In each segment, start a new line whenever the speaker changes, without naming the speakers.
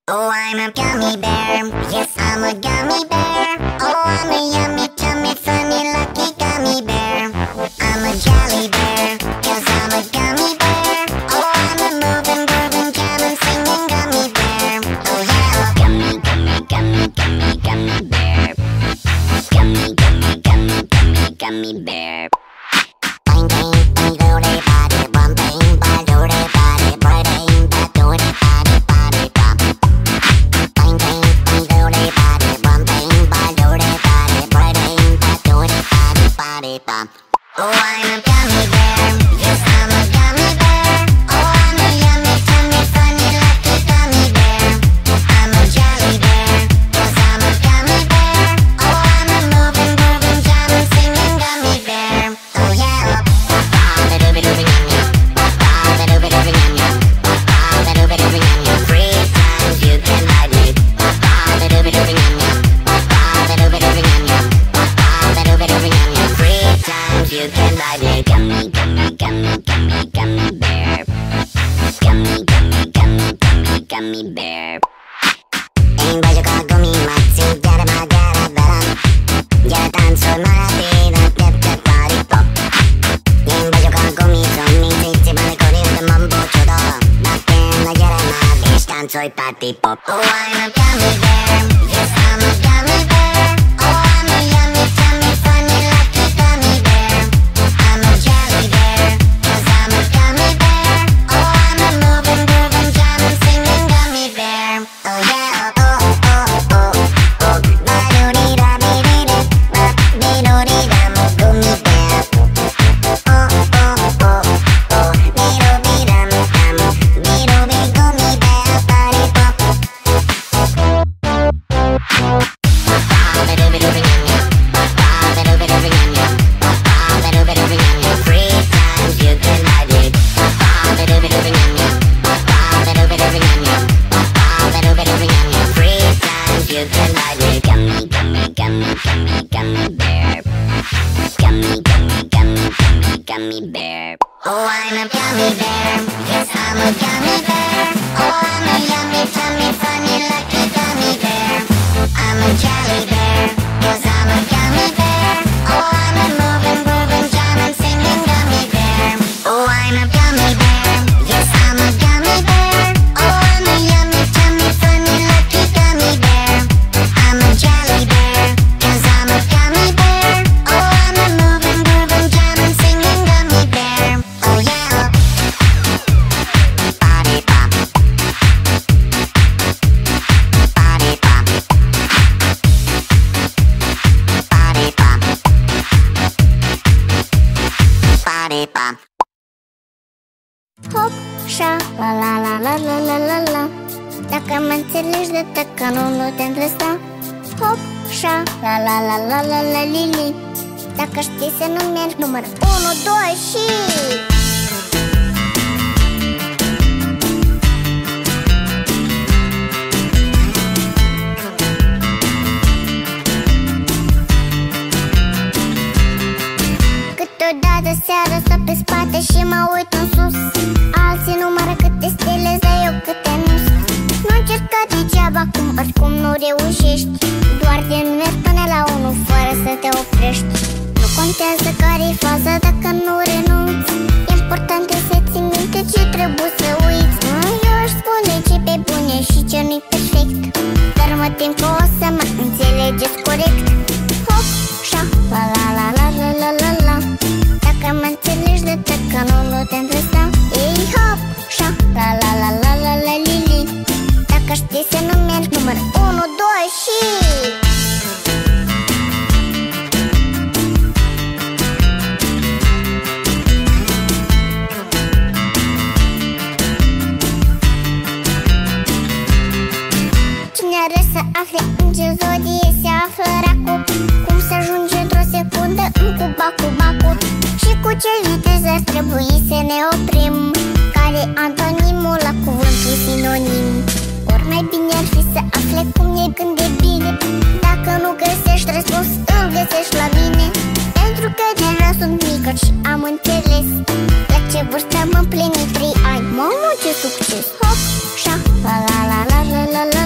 Oh, I'm a gummy bear. Yes, I'm a gummy bear. Oh, I'm a yummy, tummy, funny, lucky gummy bear. I'm a jelly bear, 'cause I'm a gummy bear. Oh, I'm a moving, grooving, jamming, singing gummy bear. Oh yeah, gummy, gummy, gummy, gummy, gummy bear. Gummy, gummy, gummy, gummy, gummy bear. Bang, bang, bang, do they body, bum, bang, bang, do they body, bang, bang, bang, do they body, body, bum. Bang, bang, bang, do they body, bum, bang, bang, do they body, bang, bang, bang, do they body, body, bum. Oh, I'm a gummy bear. Yes, I'm a gummy bear. Oh, I'm a yummy, tummy, funny, lucky gummy bear. I'm a jelly bear, 'cause I'm a gummy bear. Oh, I'm a moving, grooving, jamming, singing gummy bear. Oh yeah. Free times you can ride me. Free times you can ride me. Gummy, gummy, gummy, gummy, gummy bear. Gummy, gummy, gummy, gummy, gummy bear. En bacio con gummy mazzi, gara ma gara baram. Gara tanzo ma rapida, tap tap party pop. En bacio con gummy zombie, zizi male corriente mambo chodo. Bacchina gara ma bish tanzo e party pop. Oh, I'm a gummy bear. Yes, I'm a gummy bear. Oh, I'm a yummy, tummy, funny, lucky gummy bear. I'm a jelly bear, 'cause I'm a gummy bear. Oh, I'm a moving, grooving, jamming, singing gummy bear. Oh yeah, oh oh oh oh. Ba-do-dee-da-dee-dee-dee, ba-dee-do-dee-da, mo gummy bear. Oh oh oh oh, dee-do-dee-dam-dam, dee-do-dee gummy bear, party pop. Free times you can ride me. Free times you can ride me. Gummy, gummy, gummy, gummy, gummy bear. Gummy, gummy, gummy, gummy, gummy bear. Oh, I'm a gummy bear. Yes, I'm a gummy bear. Oh, I'm a yummy, tummy, funny, lucky gummy bear. I'm a jelly bear, 'cause I'm a gummy bear. Oh, I'm a moving, grooving, jamming, singing gummy bear. Oh, I'm a gummy bear. Yes, I'm a gummy bear. Oh, I'm a yummy, tummy, funny, lucky gummy bear. I'm a jelly bear, 'cause I'm a gummy bear. Oh, I'm a moving, grooving, jamming, singing gummy bear. Oh yeah. Party pop. Party pop. Party pop. Party pop.
Hop, șa, la la la la la la la la. Dacă mă înțelegi de tăcă nu te îndrăsta. Hop, șa, la la la la la la li. Dacă știi să nu mergi, numără 1, 2 și... Câteodată seara stau pe spate și mă uit în sus. Alții numără câte stele, dar eu câte nu. Nu încerca degeaba, cum oricum nu reușești. Doar din mergi până la 1 fără să te oprești. Nu contează care-i faza dacă nu renunți. Important e să ții minte ce trebuie să uiți. Eu aș spune ce pe bune și ce nu-i perfect, dar mă tem că o să mă înțelegeți corect. Hop, șa, la la la la la la la la. Dacă mă înțelegi de tăcă nu te îndrăsta. Ei, hop, șa, la la la la la la li li. Dacă știi să nu mergi, număr 1, 2 și... Cine are să afle în ce zodie se află racul, cum să ajunge într-o secundă în cubacu. Și cu ce viteză ar trebui să ne oprim, care antonimul la cuvântul sinonim. Ori mai bine ar fi să afle cum e când e bine. Dacă nu găsești răspuns, îl găsești la mine. Pentru că deja sunt mică și am înțeles la ce vârstă m-am plinit 3 ani. Mamă, ce succes! Hop, șa, la la la la la la la.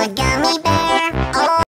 a gummy bear.